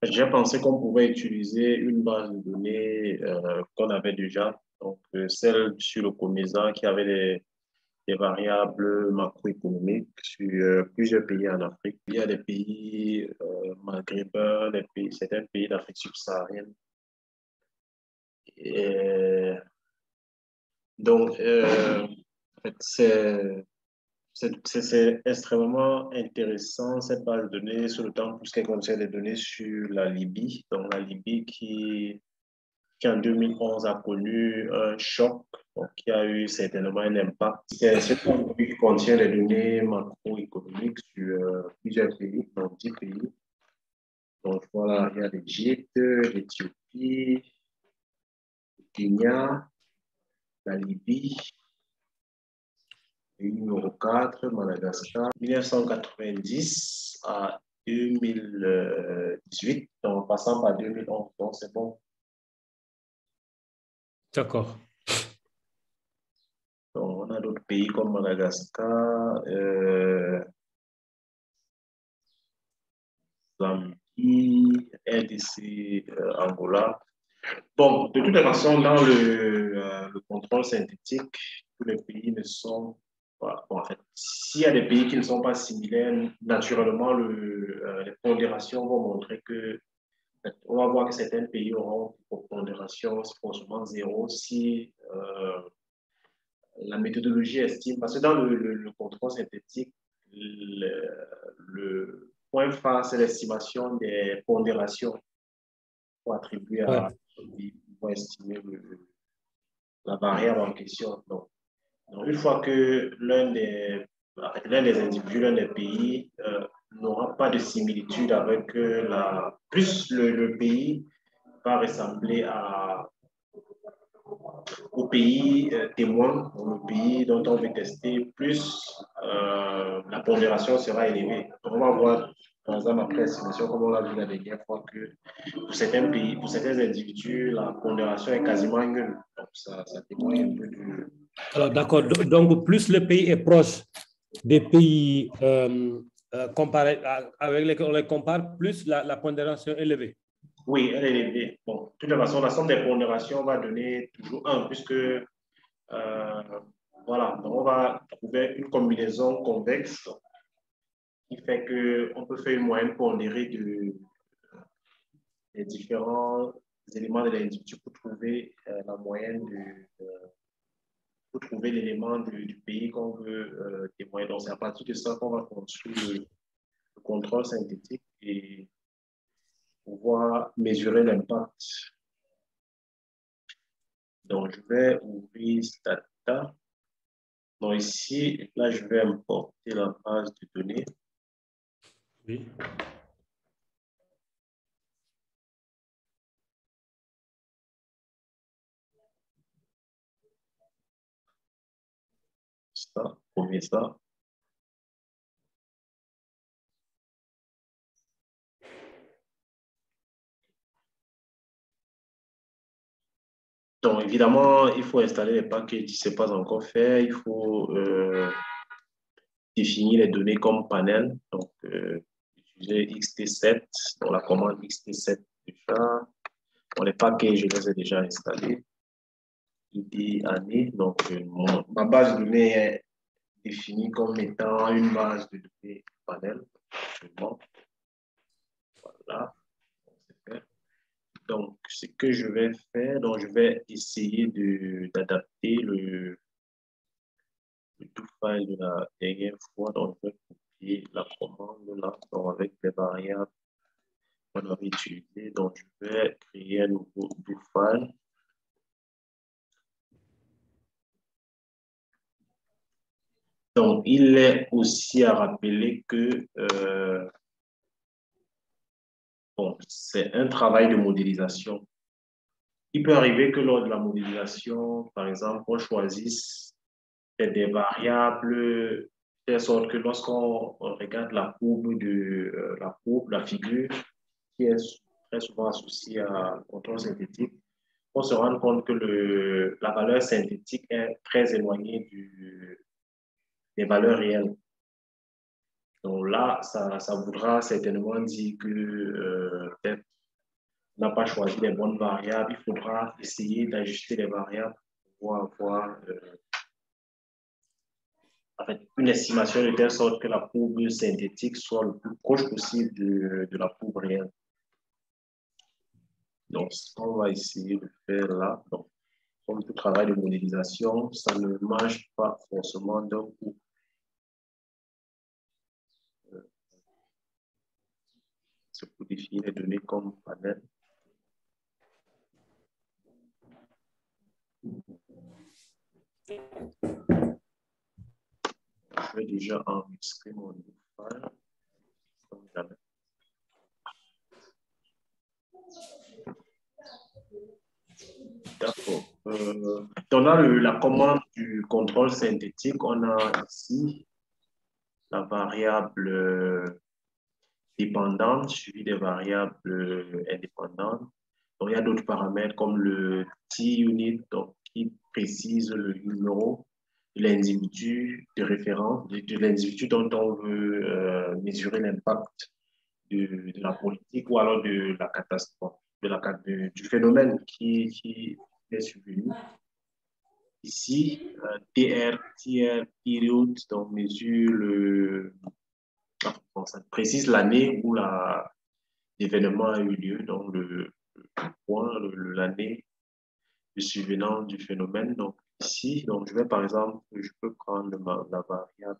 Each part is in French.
J'ai pensé qu'on pouvait utiliser une base de données qu'on avait déjà, donc celle sur le COMESA qui avait des variables macroéconomiques sur plusieurs pays en Afrique. Il y a des pays maghrébins, certains pays d'Afrique subsaharienne. Et donc, en fait, c'est extrêmement intéressant cette base de données sur le temps, puisqu'elle contient des données sur la Libye. Donc, la Libye qui en 2011 a connu un choc, donc qui a eu certainement un impact. C'est cette base de données qui contient des données macroéconomiques sur plusieurs pays, donc 10 pays. Donc, voilà, il y a l'Égypte, l'Éthiopie, le Kenya, la Libye, le numéro 4, Madagascar, 1990 à 2018, donc en passant par 2011, donc c'est bon. D'accord. Donc, on a d'autres pays comme Madagascar, Zambie, RDC, Angola. Bon, de toute façon, dans le contrôle synthétique, tous les pays ne sont pas. Bon, en fait, s'il y a des pays qui ne sont pas similaires, naturellement, les pondérations vont montrer que. On va voir que certains pays auront une pondération supposément zéro si la méthodologie estime. Parce que dans le contrôle synthétique, le point phare, c'est l'estimation des pondérations pour attribuer Ouais. pour estimer la variable en question. Donc, une fois que l'un des individus, l'un des pays n'aura pas de similitude avec plus le pays va ressembler au pays témoin, au pays dont on veut tester, plus la pondération sera élevée. Donc, on va voir, par exemple, après estimation, comme on l'a vu la dernière fois, que pour certains pays, pour certains individus, la pondération est quasiment nulle. Donc, ça témoigne un peu du. Alors, d'accord. Donc, plus le pays est proche des pays avec lesquels on les compare, plus la pondération est élevée. Oui, elle est élevée. Bon, de toute façon, la somme des pondérations va donner toujours 1, puisque, voilà, donc on va trouver une combinaison convexe qui fait qu'on peut faire une moyenne pondérée des différents éléments de l'individu pour trouver la moyenne pour trouver l'élément du pays qu'on veut témoigner. Donc, c'est à partir de ça qu'on va construire le contrôle synthétique et pouvoir mesurer l'impact. Donc, je vais ouvrir Stata. Donc, ici, là, je vais importer la base de données. Oui. Ça, premier ça. Donc, évidemment, il faut installer les packages si ce n'est pas encore fait. Il faut définir les données comme panel. Donc, utiliser XT7, donc la commande XT7 déjà. Bon, les packages, je les ai déjà installés. ID année. Donc, ma base de données est définie comme étant une base de données panel. Voilà. Donc, ce que je vais faire, donc je vais essayer d'adapter le tout file de la dernière fois. Donc, je vais copier la commande là, donc avec les variables qu'on avait utilisées. Donc, je vais créer un nouveau do file. Donc, il est aussi à rappeler que bon, c'est un travail de modélisation. Il peut arriver que lors de la modélisation, par exemple, on choisisse des variables de telle sorte que lorsqu'on regarde la figure qui est très souvent associée à contrôle synthétique, on se rend compte que la valeur synthétique est très éloignée des valeurs réelles. Donc là, ça voudra certainement dire que peut-être n'a pas choisi les bonnes variables, il faudra essayer d'ajuster les variables pour avoir en fait, une estimation de telle sorte que la courbe synthétique soit le plus proche possible de la courbe réelle. Donc, ce qu'on va essayer de faire là, donc, comme tout travail de modélisation, ça ne marche pas forcément d'un coup. C'est pour définir les données comme panel. Je vais déjà enregistrer mon file. Comme jamais. D'accord. On a la commande du contrôle synthétique. On a ici la variable dépendante suivie des variables indépendantes. Donc, il y a d'autres paramètres comme le T-unit qui précise le numéro de l'individu de référence, de l'individu dont on veut mesurer l'impact de la politique ou alors de la catastrophe, du phénomène qui est survenu. Ici, TR period, donc mesure ça précise l'année où l'événement a eu lieu, donc le point, l'année du survenant du phénomène. Donc ici, donc je vais par exemple, je peux prendre la variable.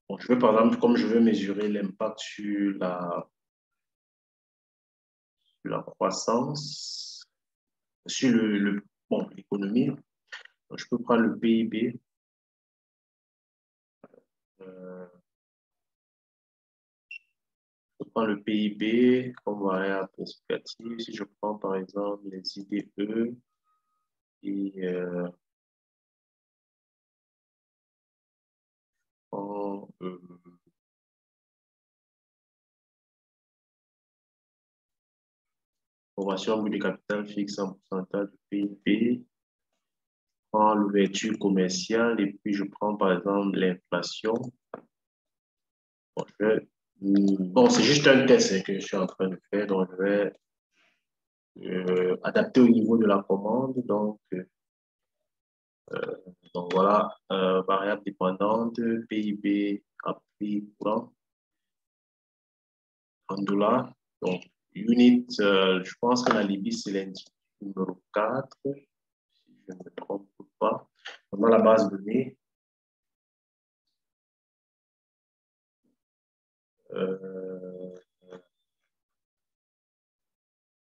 Bon, je veux par exemple, comme je veux mesurer l'impact sur la croissance, sur l'économie, je peux prendre le PIB. Je prends le PIB comme variable explicative. Si je prends par exemple les IDE et formation but de capital fixe en pourcentage du PIB, je prends l'ouverture commerciale et puis je prends par exemple l'inflation. Bon, c'est juste un test que je suis en train de faire, donc je vais adapter au niveau de la commande. Donc voilà, variable dépendante, PIB à prix courant en dollars. Donc, unit, je pense que la Libye, c'est l'indice numéro 4, si je ne me trompe pas. Dans la base de données,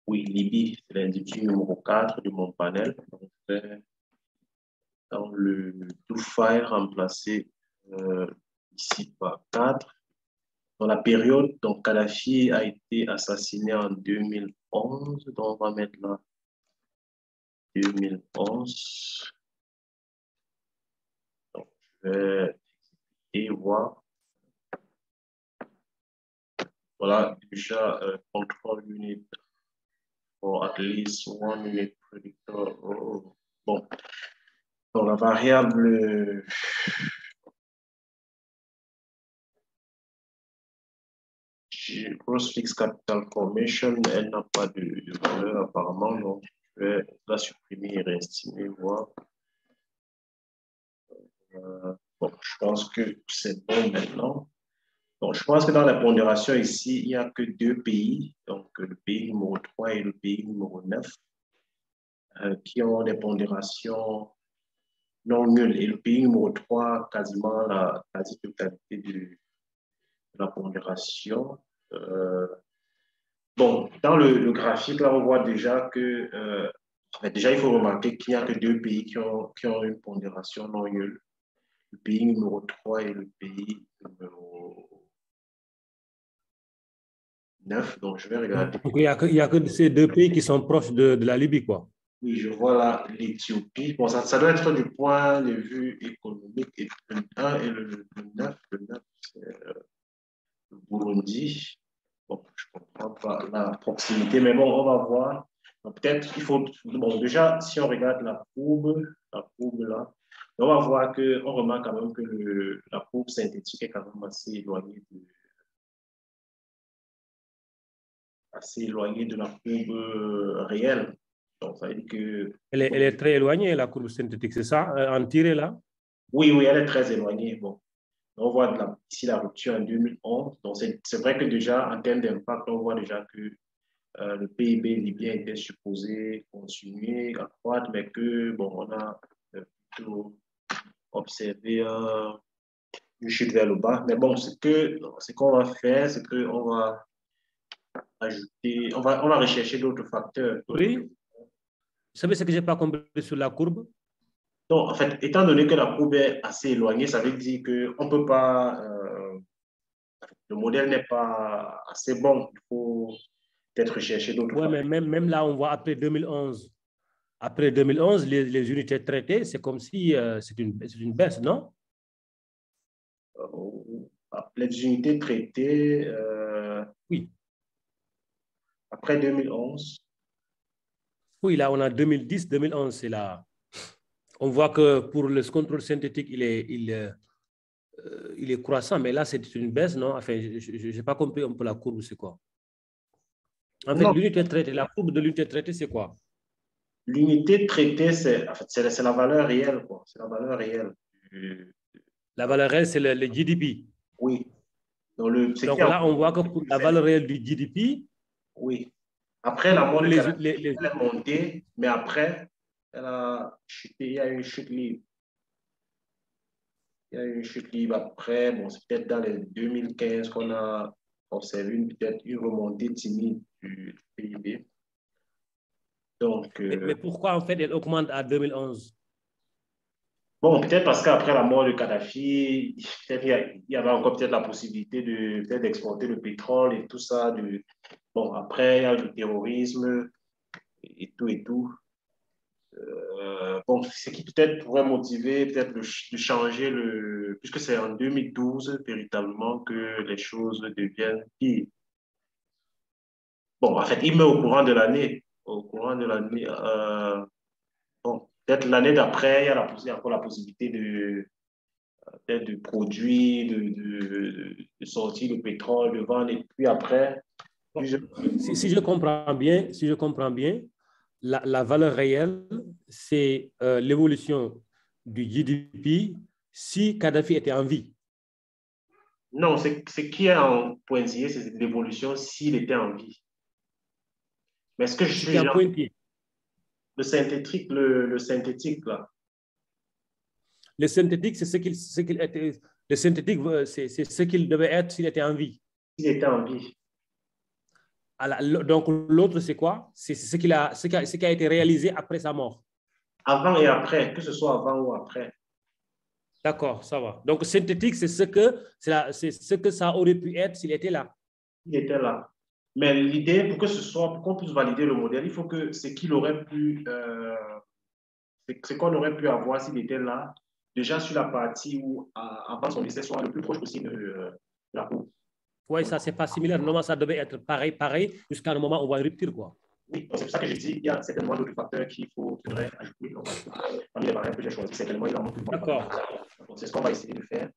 oui, Libye, c'est l'indice numéro 4 de mon panel. Donc, je vais dans le do file remplacer ici par 4. Dans la période, donc Kadhafi a été assassiné en 2011, donc on va mettre là 2011. Donc, je vais et voir. Voilà, déjà, control unit for at least one unit predictor. Oh. Bon, donc la variable gross fixed capital formation, elle n'a pas de valeur apparemment, donc je vais la supprimer et réestimer, voir. Bon, je pense que c'est bon maintenant. Donc, je pense que dans la pondération ici, il n'y a que deux pays, donc le pays numéro 3 et le pays numéro 9, qui ont des pondérations non nulles. Et le pays numéro 3, quasiment la quasi-totalité de la pondération. Bon, dans le graphique, là, on voit déjà que, déjà, il faut remarquer qu'il n'y a que deux pays qui ont une pondération non nulle. Le pays numéro 3 et le pays numéro 9. Donc, je vais regarder. Donc, il y a que ces deux pays qui sont proches de la Libye, quoi. Oui, je vois là l'Éthiopie. Bon, ça doit être du point de vue économique. Et le 1 et le 9. Le 9, c'est le Burundi. Bon, je ne comprends pas la proximité, mais bon, on va voir. Peut-être qu'il faut. Bon, déjà, si on regarde la courbe là, on va voir qu'on remarque quand même que la courbe synthétique est quand même assez éloignée assez éloignée de la courbe réelle. Donc, ça veut dire que... Elle est très éloignée, la courbe synthétique, c'est ça, en tiré là? Oui, oui, elle est très éloignée. Bon, on voit ici la rupture en 2011. Donc, c'est vrai que déjà, en termes d'impact, on voit déjà que le PIB libyen était supposé continuer à croître, mais que, bon, on a plutôt observé une chute vers le bas. Mais bon, ce qu'on va faire, c'est qu'on va ajouter, on va rechercher d'autres facteurs. Oui. Vous savez ce que je n'ai pas compris sur la courbe? Donc, en fait, étant donné que la courbe est assez éloignée, ça veut dire qu'on ne peut pas, le modèle n'est pas assez bon. Il faut peut-être rechercher d'autres Oui, mais facteurs. même là, on voit après 2011. Après 2011, les unités traitées, c'est comme si c'est une baisse, non? Les unités traitées Oui. après 2011. Oui, là, on a 2010, 2011, c'est là. On voit que pour le contrôle synthétique, il est croissant, mais là, c'est une baisse, non? Enfin, je n'ai pas compris un peu la courbe, c'est quoi? En fait, Non, l'unité traitée, la courbe de l'unité traitée, c'est quoi? l'unité traitée, en fait, c'est la valeur réelle, quoi. C'est la valeur réelle. La valeur réelle, c'est le GDP. Oui. Donc, ce qui Donc est là, on voit que pour la valeur réelle du GDP, oui. Après la mort pour de Kadhafi, les... elle est montée, mais après, elle a chuté. Il y a eu une chute libre. Il y a eu une chute libre après. Bon, c'est peut-être dans les 2015 qu'on a observé peut-être une remontée timide du PIB. Donc, Mais pourquoi, en fait, elle augmente à 2011? bon, peut-être parce qu'après la mort de Kadhafi, il y avait encore peut-être la possibilité de peut-être d'exporter le pétrole et tout ça. Bon, après, il y a le terrorisme et tout et tout. Bon, ce qui peut-être pourrait motiver, peut-être de changer puisque c'est en 2012 véritablement que les choses deviennent pires. Bon, en fait, il met au courant de l'année. Au courant de l'année, bon, peut-être l'année d'après, il y a encore la possibilité peut-être de produire, de sortir le pétrole, de vendre, et puis après, Bon, plusieurs... si je comprends bien, la valeur réelle, c'est l'évolution du GDP si Kadhafi était en vie. Non, ce qui est en pointillé, c'est l'évolution s'il était en vie. Mais ce que je Ce qui suis est en genre, pointillé. le synthétique, là, Le synthétique, c'est ce qu'il était. Le synthétique, c'est ce qu'il devait être s'il était en vie. s'il était en vie, Donc, l'autre, c'est quoi? C'est ce qui a été réalisé après sa mort. avant et après, que ce soit avant ou après, D'accord, ça va. Donc, synthétique, c'est ce que ça aurait pu être s'il était là. il était là. Mais l'idée, pour que ce soit, pour qu'on puisse valider le modèle, il faut que ce qu'il aurait pu, ce qu'on aurait pu avoir s'il était là, déjà sur la partie où, avant son décès, soit le plus proche possible de la cour. Oui, ça, c'est pas similaire. Normalement, ça devait être pareil, jusqu'à un moment où on voit une rupture, quoi. Oui, c'est pour ça que je dis qu'il y a certainement d'autres facteurs qu'il faudrait ajouter. Parmi les variables que j'ai choisies, certainement, il en manque une. D'accord. C'est ce qu'on va essayer de faire.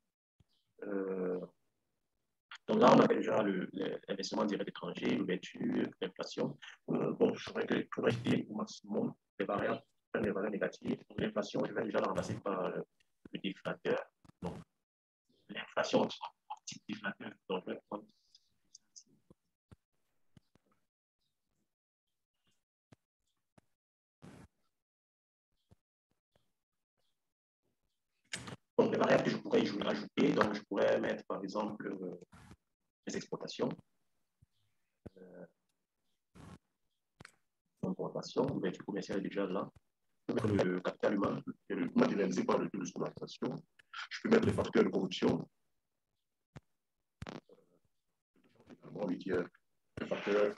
Donc là, on a déjà l'investissement direct étranger, l'ouverture, l'inflation. Bon, je voudrais que pour rester au maximum les variables négatives. Donc l'inflation, je vais déjà la remplacer par le déflateur. Donc l'inflation, type déflateur. Donc je vais prendre. Donc les variables que je pourrais ajouter, donc je pourrais mettre par exemple les exportations. Importation, l'ouverture commerciale est déjà là. Je peux mettre le capital humain, matérialisé par le taux de sous-implantation. Je peux mettre les facteurs de corruption. On lui dit le facteur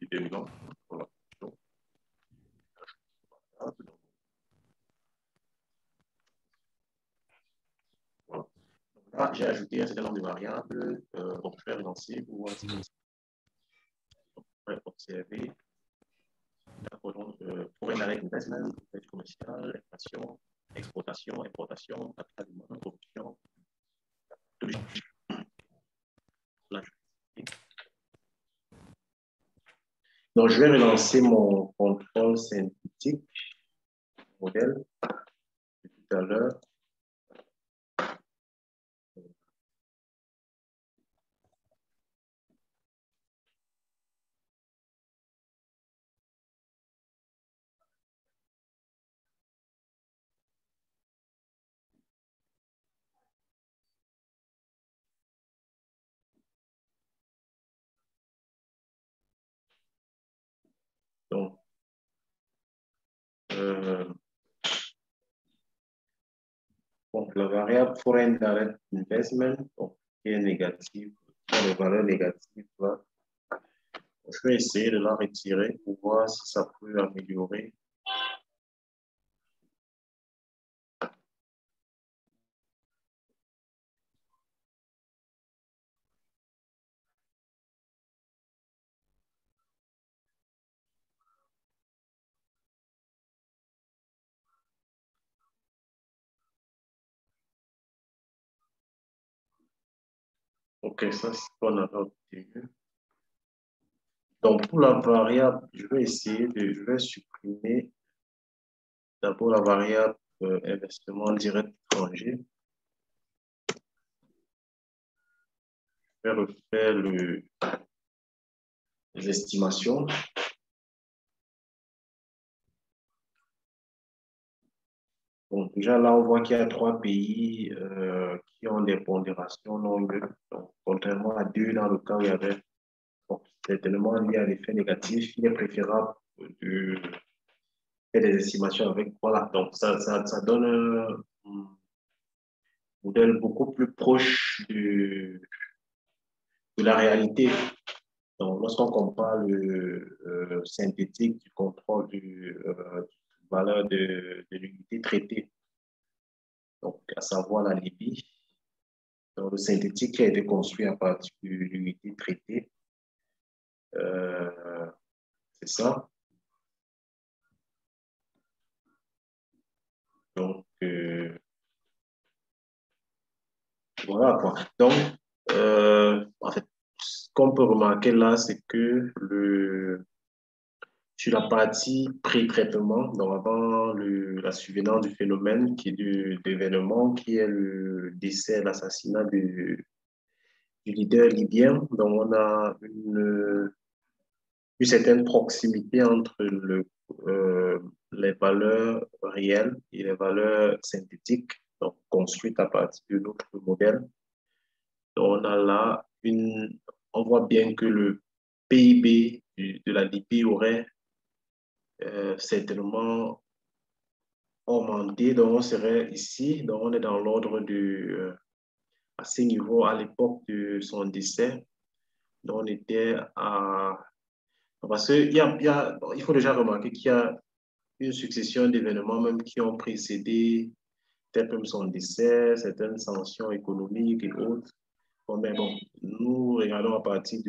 déterminant. Voilà. Donc, voilà. Là, j'ai ajouté un certain nombre de variables. Donc, je vais relancer pour voir si on peut observer. Donc, foreign direct investment, commercial, inflation, exportation, importation, capital humain, corruption. Là, Donc, je vais relancer mon contrôle synthétique modèle de tout à l'heure. Donc, donc, la variable foreign direct investment, donc, qui est négative, les valeurs négatives, là, je vais essayer de la retirer pour voir si ça peut améliorer. Ok, ça c'est ce qu'on a obtenu. Donc, pour la variable, je vais supprimer d'abord la variable investissement direct étranger. Je vais refaire les estimations. Bon, déjà là, on voit qu'il y a 3 pays qui ont des pondérations non nulles. Donc, contrairement à 2 dans le cas où il y avait, bon, certainement lié à l'effet négatif, il est préférable de faire des estimations avec. Voilà, donc ça donne un modèle beaucoup plus proche de la réalité. Donc, lorsqu'on compare le synthétique du contrôle du valeur de l'unité traitée, donc à savoir la Libye, donc, le synthétique qui a été construit à partir de l'unité traitée, c'est ça. Donc, voilà quoi. Donc, en fait, ce qu'on peut remarquer là, c'est que sur la partie pré-traitement, donc avant la survenance du phénomène, qui est d'événement, qui est le décès, l'assassinat du leader libyen, donc on a une certaine proximité entre les valeurs réelles et les valeurs synthétiques, donc construites à partir de notre modèle. Donc on a là on voit bien que le PIB de la Libye aurait certainement augmenté, donc on serait ici, donc on est dans l'ordre à ces niveaux à l'époque de son décès, donc on était à... Parce il faut déjà remarquer qu'il y a une succession d'événements même qui ont précédé peut-être même son décès, certaines sanctions économiques et autres. Bon, mais bon, nous regardons à partir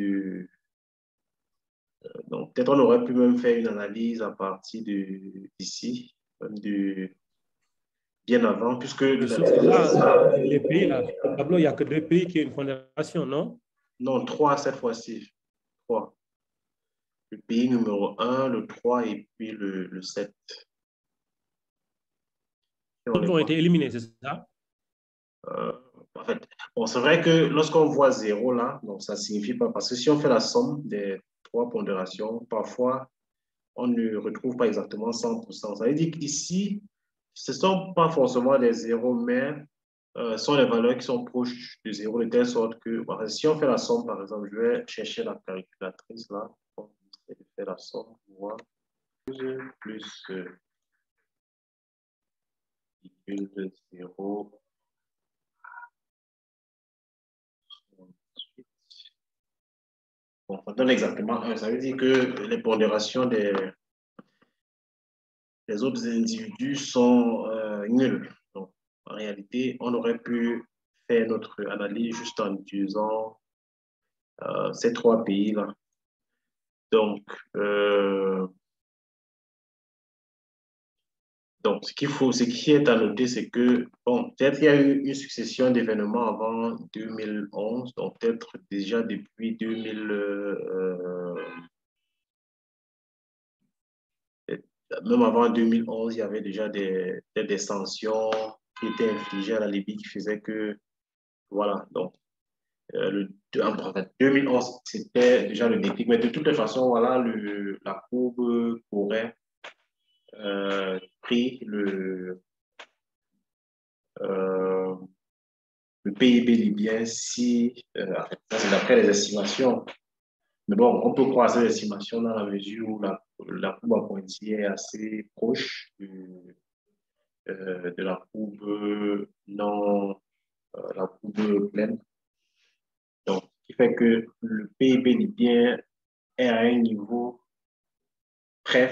donc, peut-être on aurait pu même faire une analyse à partir d'ici, même bien avant, puisque... Mais sauf que là, les pays, là, sur le tableau, il n'y a que 2 pays qui ont une fondation, non? Non, 3 cette fois-ci. 3. Le pays numéro 1, le 3 et puis le 7. Et on les D'autres ont voit. été éliminés, c'est ça? Euh, en fait, bon, c'est vrai que lorsqu'on voit 0 là, donc ça signifie pas, parce que si on fait la somme des 3 pondérations, parfois, on ne retrouve pas exactement 100%. Ça veut dire qu'ici, ce ne sont pas forcément des zéros, mais sont les valeurs qui sont proches de 0 de telle sorte que, voilà, si on fait la somme, par exemple, je vais chercher la calculatrice là, on essaie de faire la somme pour voir, plus 0. Bon, ça donne exactement 1. Ça veut dire que les pondérations des autres individus sont nulles. Donc, en réalité, on aurait pu faire notre analyse juste en utilisant ces 3 pays-là. Donc, ce qui est à noter, c'est que, bon, peut-être qu'il y a eu une succession d'événements avant 2011, donc peut-être déjà depuis même avant 2011, il y avait déjà des sanctions qui étaient infligées à la Libye qui faisaient que, voilà, donc, en fait, 2011, c'était déjà le déclic. Mais de toutes les façons, voilà, la courbe aurait pris euh, le PIB libyen si, ça c'est d'après les estimations. Mais bon, on peut croire ces estimations dans la mesure où la courbe à pointillé est assez proche de la courbe non, la courbe pleine. Donc, ce qui fait que le PIB libyen est à un niveau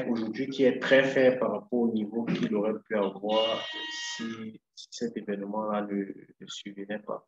aujourd'hui qui est très faible par rapport au niveau qu'il aurait pu avoir si cet événement-là ne survenait pas.